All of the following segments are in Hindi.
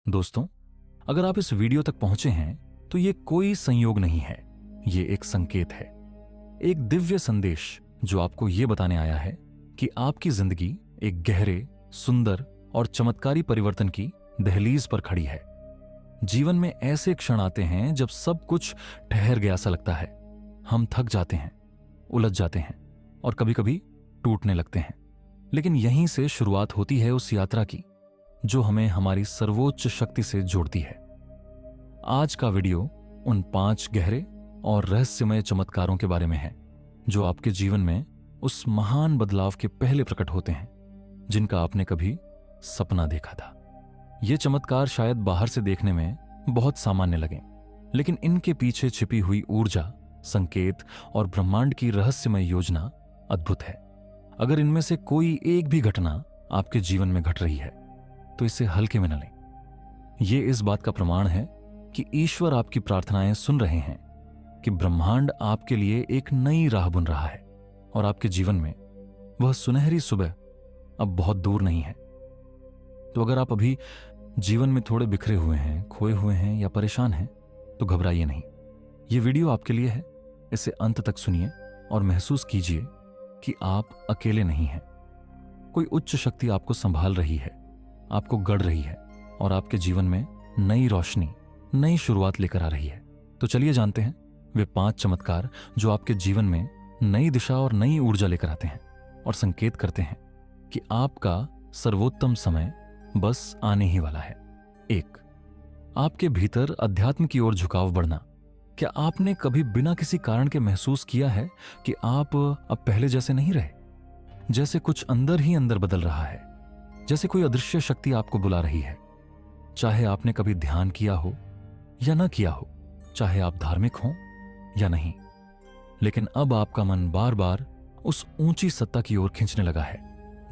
दोस्तों, अगर आप इस वीडियो तक पहुंचे हैं तो ये कोई संयोग नहीं है, ये एक संकेत है, एक दिव्य संदेश जो आपको ये बताने आया है कि आपकी जिंदगी एक गहरे, सुंदर और चमत्कारी परिवर्तन की दहलीज पर खड़ी है। जीवन में ऐसे क्षण आते हैं जब सब कुछ ठहर गया सा लगता है। हम थक जाते हैं, उलझ जाते हैं और कभी-कभी टूटने लगते हैं। लेकिन यहीं से शुरुआत होती है उस यात्रा की जो हमें हमारी सर्वोच्च शक्ति से जोड़ती है। आज का वीडियो उन 5 गहरे और रहस्यमय चमत्कारों के बारे में है जो आपके जीवन में उस महान बदलाव के पहले प्रकट होते हैं जिनका आपने कभी सपना देखा था। ये चमत्कार शायद बाहर से देखने में बहुत सामान्य लगें, लेकिन इनके पीछे छिपी हुई ऊर्जा, संकेत और ब्रह्मांड की रहस्यमय योजना अद्भुत है। अगर इनमें से कोई एक भी घटना आपके जीवन में घट रही है तो इसे हल्के में न लें। यह इस बात का प्रमाण है कि ईश्वर आपकी प्रार्थनाएं सुन रहे हैं, कि ब्रह्मांड आपके लिए एक नई राह बुन रहा है और आपके जीवन में वह सुनहरी सुबह अब बहुत दूर नहीं है। तो अगर आप अभी जीवन में थोड़े बिखरे हुए हैं, खोए हुए हैं या परेशान हैं तो घबराइए नहीं। यह वीडियो आपके लिए है। इसे अंत तक सुनिए और महसूस कीजिए कि आप अकेले नहीं हैं। कोई उच्च शक्ति आपको संभाल रही है, आपको गढ़ रही है और आपके जीवन में नई रोशनी, नई शुरुआत लेकर आ रही है। तो चलिए जानते हैं वे 5 चमत्कार जो आपके जीवन में नई दिशा और नई ऊर्जा लेकर आते हैं और संकेत करते हैं कि आपका सर्वोत्तम समय बस आने ही वाला है। 1, आपके भीतर अध्यात्म की ओर झुकाव बढ़ना। क्या आपने कभी बिना किसी कारण के महसूस किया है कि आप अब पहले जैसे नहीं रहे? जैसे कुछ अंदर ही अंदर बदल रहा है, जैसे कोई अदृश्य शक्ति आपको बुला रही है। चाहे आपने कभी ध्यान किया हो या न किया हो, चाहे आप धार्मिक हों या नहीं, लेकिन अब आपका मन बार बार उस ऊंची सत्ता की ओर खींचने लगा है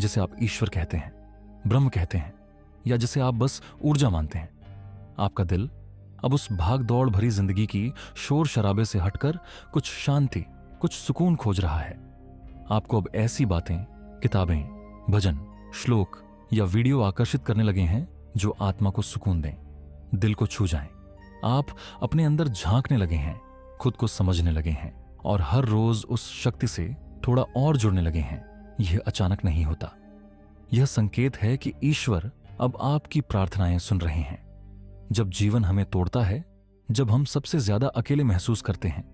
जिसे आप ईश्वर कहते हैं, ब्रह्म कहते हैं या जिसे आप बस ऊर्जा मानते हैं। आपका दिल अब उस भाग दौड़ भरी जिंदगी की शोर शराबे से हटकर कुछ शांति, कुछ सुकून खोज रहा है। आपको अब ऐसी बातें, किताबें, भजन, श्लोक या वीडियो आकर्षित करने लगे हैं जो आत्मा को सुकून दें, दिल को छू जाएं। आप अपने अंदर झांकने लगे हैं, खुद को समझने लगे हैं और हर रोज उस शक्ति से थोड़ा और जुड़ने लगे हैं। यह अचानक नहीं होता। यह संकेत है कि ईश्वर अब आपकी प्रार्थनाएं सुन रहे हैं। जब जीवन हमें तोड़ता है, जब हम सबसे ज्यादा अकेले महसूस करते हैं,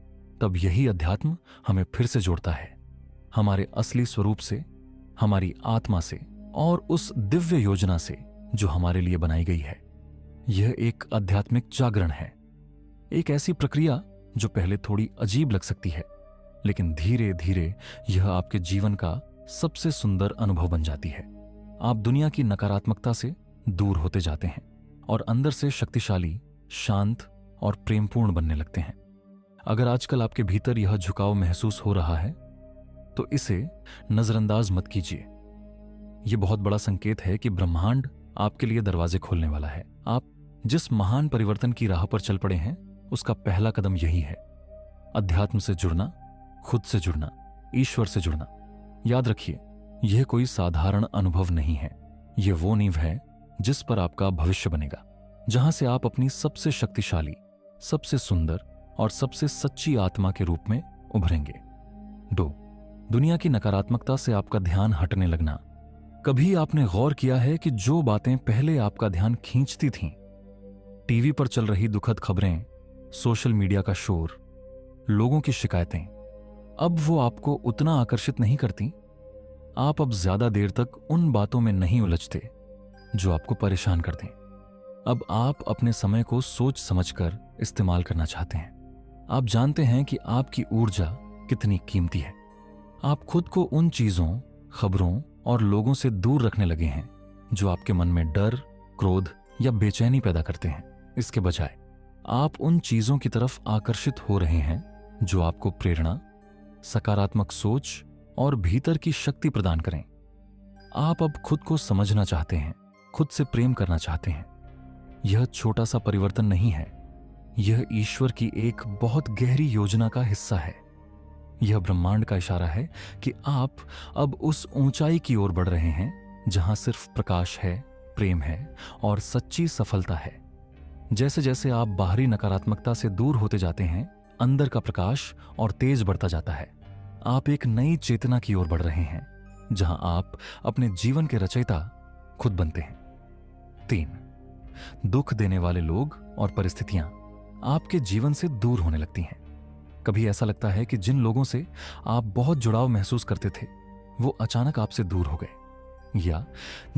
तब यही अध्यात्म हमें फिर से जोड़ता है, हमारे असली स्वरूप से, हमारी आत्मा से और उस दिव्य योजना से जो हमारे लिए बनाई गई है। यह एक आध्यात्मिक जागरण है, एक ऐसी प्रक्रिया जो पहले थोड़ी अजीब लग सकती है, लेकिन धीरे धीरे यह आपके जीवन का सबसे सुंदर अनुभव बन जाती है। आप दुनिया की नकारात्मकता से दूर होते जाते हैं और अंदर से शक्तिशाली, शांत और प्रेमपूर्ण बनने लगते हैं। अगर आजकल आपके भीतर यह झुकाव महसूस हो रहा है तो इसे नजरअंदाज मत कीजिए। यह बहुत बड़ा संकेत है कि ब्रह्मांड आपके लिए दरवाजे खोलने वाला है। आप जिस महान परिवर्तन की राह पर चल पड़े हैं उसका पहला कदम यही है, अध्यात्म से जुड़ना, खुद से जुड़ना, ईश्वर से जुड़ना। याद रखिए, यह कोई साधारण अनुभव नहीं है। यह वो नींव है जिस पर आपका भविष्य बनेगा, जहां से आप अपनी सबसे शक्तिशाली, सबसे सुंदर और सबसे सच्ची आत्मा के रूप में उभरेंगे। 2, दुनिया की नकारात्मकता से आपका ध्यान हटने लगना। कभी आपने गौर किया है कि जो बातें पहले आपका ध्यान खींचती थीं, टीवी पर चल रही दुखद खबरें, सोशल मीडिया का शोर, लोगों की शिकायतें, अब वो आपको उतना आकर्षित नहीं करती। आप अब ज्यादा देर तक उन बातों में नहीं उलझते जो आपको परेशान कर दें। अब आप अपने समय को सोच समझकर इस्तेमाल करना चाहते हैं। आप जानते हैं कि आपकी ऊर्जा कितनी कीमती है। आप खुद को उन चीजों, खबरों और लोगों से दूर रखने लगे हैं जो आपके मन में डर, क्रोध या बेचैनी पैदा करते हैं। इसके बजाय आप उन चीजों की तरफ आकर्षित हो रहे हैं जो आपको प्रेरणा, सकारात्मक सोच और भीतर की शक्ति प्रदान करें। आप अब खुद को समझना चाहते हैं, खुद से प्रेम करना चाहते हैं। यह छोटा सा परिवर्तन नहीं है, यह ईश्वर की एक बहुत गहरी योजना का हिस्सा है। यह ब्रह्मांड का इशारा है कि आप अब उस ऊंचाई की ओर बढ़ रहे हैं जहां सिर्फ प्रकाश है, प्रेम है और सच्ची सफलता है। जैसे जैसे आप बाहरी नकारात्मकता से दूर होते जाते हैं, अंदर का प्रकाश और तेज बढ़ता जाता है। आप एक नई चेतना की ओर बढ़ रहे हैं, जहां आप अपने जीवन के रचयिता खुद बनते हैं। 3, दुख देने वाले लोग और परिस्थितियां आपके जीवन से दूर होने लगती हैं। कभी ऐसा लगता है कि जिन लोगों से आप बहुत जुड़ाव महसूस करते थे, वो अचानक आपसे दूर हो गए, या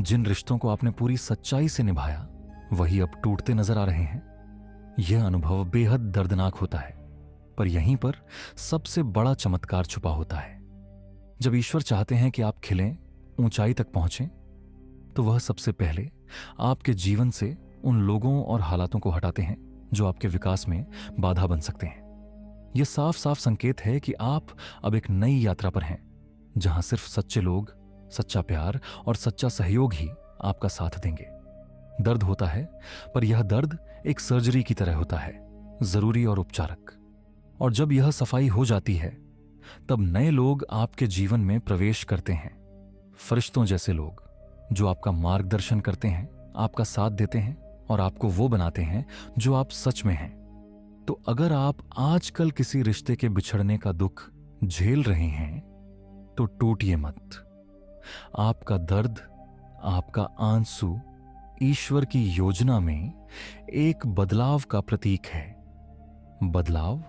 जिन रिश्तों को आपने पूरी सच्चाई से निभाया, वही अब टूटते नजर आ रहे हैं। यह अनुभव बेहद दर्दनाक होता है, पर यहीं पर सबसे बड़ा चमत्कार छुपा होता है। जब ईश्वर चाहते हैं कि आप खिलें, ऊंचाई तक पहुंचें, तो वह सबसे पहले आपके जीवन से उन लोगों और हालातों को हटाते हैं जो आपके विकास में बाधा बन सकते हैं। यह साफ साफ संकेत है कि आप अब एक नई यात्रा पर हैं, जहां सिर्फ सच्चे लोग, सच्चा प्यार और सच्चा सहयोग ही आपका साथ देंगे। दर्द होता है, पर यह दर्द एक सर्जरी की तरह होता है, जरूरी और उपचारक। और जब यह सफाई हो जाती है, तब नए लोग आपके जीवन में प्रवेश करते हैं। फरिश्तों जैसे लोग जो आपका मार्गदर्शन करते हैं, आपका साथ देते हैं और आपको वो बनाते हैं जो आप सच में हैं। तो अगर आप आजकल किसी रिश्ते के बिछड़ने का दुख झेल रहे हैं, तो टूटिए मत। आपका दर्द, आपका आंसू ईश्वर की योजना में एक बदलाव का प्रतीक है। बदलाव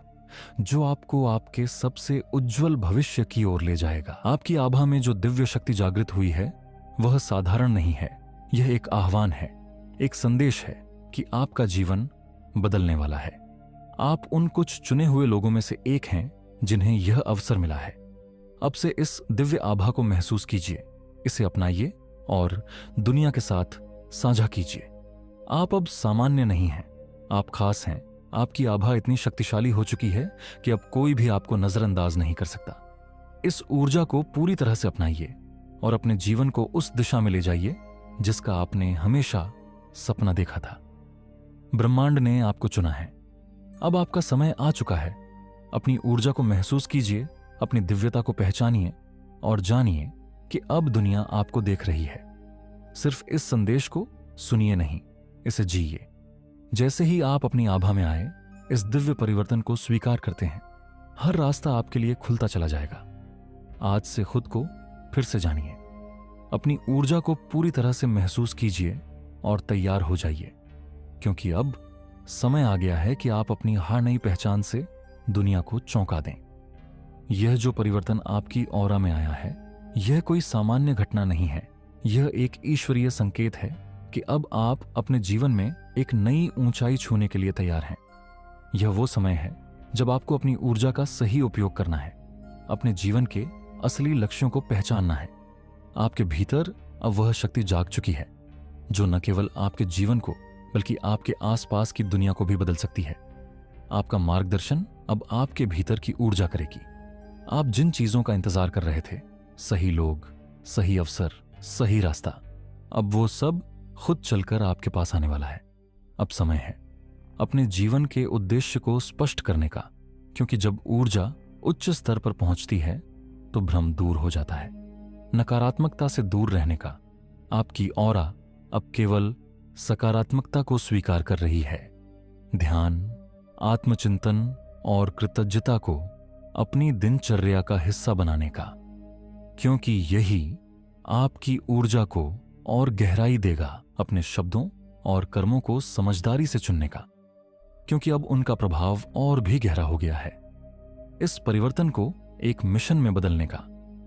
जो आपको आपके सबसे उज्जवल भविष्य की ओर ले जाएगा। आपकी आभा में जो दिव्य शक्ति जागृत हुई है, वह साधारण नहीं है। यह एक आह्वान है, एक संदेश है कि आपका जीवन बदलने वाला है। आप उन कुछ चुने हुए लोगों में से एक हैं जिन्हें यह अवसर मिला है। अब से इस दिव्य आभा को महसूस कीजिए, इसे अपनाइए और दुनिया के साथ साझा कीजिए। आप अब सामान्य नहीं हैं, आप खास हैं। आपकी आभा इतनी शक्तिशाली हो चुकी है कि अब कोई भी आपको नजरअंदाज नहीं कर सकता। इस ऊर्जा को पूरी तरह से अपनाइए और अपने जीवन को उस दिशा में ले जाइए जिसका आपने हमेशा सपना देखा था। ब्रह्मांड ने आपको चुना है। अब आपका समय आ चुका है। अपनी ऊर्जा को महसूस कीजिए, अपनी दिव्यता को पहचानिए और जानिए कि अब दुनिया आपको देख रही है। सिर्फ इस संदेश को सुनिए नहीं, इसे जिए। जैसे ही आप अपनी आभा में आए, इस दिव्य परिवर्तन को स्वीकार करते हैं, हर रास्ता आपके लिए खुलता चला जाएगा। आज से खुद को फिर से जानिए, अपनी ऊर्जा को पूरी तरह से महसूस कीजिए और तैयार हो जाइए, क्योंकि अब समय आ गया है कि आप अपनी हर नई पहचान से दुनिया को चौंका दें। यह जो परिवर्तन आपकी ऑरा में आया है, यह कोई सामान्य घटना नहीं है। यह एक ईश्वरीय संकेत है कि अब आप अपने जीवन में एक नई ऊंचाई छूने के लिए तैयार हैं। यह वो समय है जब आपको अपनी ऊर्जा का सही उपयोग करना है, अपने जीवन के असली लक्ष्यों को पहचानना है। आपके भीतर अब वह शक्ति जाग चुकी है जो न केवल आपके जीवन को बल्कि आपके आसपास की दुनिया को भी बदल सकती है। आपका मार्गदर्शन अब आपके भीतर की ऊर्जा करेगी। आप जिन चीजों का इंतजार कर रहे थे, सही लोग, सही अवसर, सही रास्ता, अब वो सब खुद चलकर आपके पास आने वाला है। अब समय है अपने जीवन के उद्देश्य को स्पष्ट करने का, क्योंकि जब ऊर्जा उच्च स्तर पर पहुंचती है तो भ्रम दूर हो जाता है। नकारात्मकता से दूर रहने का। आपकी ऑरा अब केवल सकारात्मकता को स्वीकार कर रही है। ध्यान, आत्मचिंतन और कृतज्ञता को अपनी दिनचर्या का हिस्सा बनाने का, क्योंकि यही आपकी ऊर्जा को और गहराई देगा। अपने शब्दों और कर्मों को समझदारी से चुनने का, क्योंकि अब उनका प्रभाव और भी गहरा हो गया है। इस परिवर्तन को एक मिशन में बदलने का,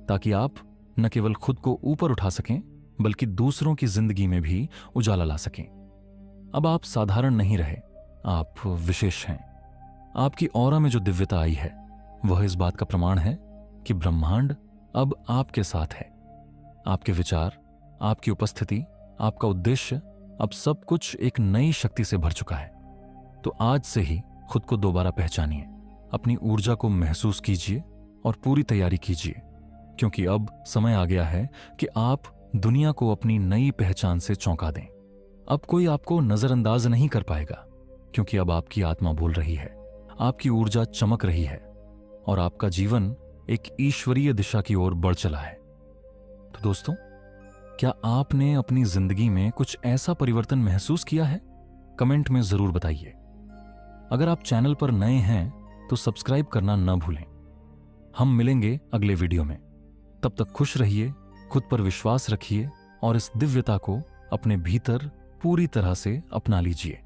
ताकि आप न केवल खुद को ऊपर उठा सकें बल्कि दूसरों की जिंदगी में भी उजाला ला सकें। अब आप साधारण नहीं रहे, आप विशेष हैं। आपकी ऑरा में जो दिव्यता आई है, वह इस बात का प्रमाण है कि ब्रह्मांड अब आपके साथ है। आपके विचार, आपकी उपस्थिति, आपका उद्देश्य, अब सब कुछ एक नई शक्ति से भर चुका है। तो आज से ही खुद को दोबारा पहचानिए, अपनी ऊर्जा को महसूस कीजिए और पूरी तैयारी कीजिए, क्योंकि अब समय आ गया है कि आप दुनिया को अपनी नई पहचान से चौंका दें। अब कोई आपको नजरअंदाज नहीं कर पाएगा, क्योंकि अब आपकी आत्मा बोल रही है, आपकी ऊर्जा चमक रही है और आपका जीवन एक ईश्वरीय दिशा की ओर बढ़ चला है। तो दोस्तों, क्या आपने अपनी जिंदगी में कुछ ऐसा परिवर्तन महसूस किया है? कमेंट में जरूर बताइए। अगर आप चैनल पर नए हैं तो सब्सक्राइब करना न भूलें। हम मिलेंगे अगले वीडियो में। तब तक खुश रहिए, खुद पर विश्वास रखिए और इस दिव्यता को अपने भीतर पूरी तरह से अपना लीजिए।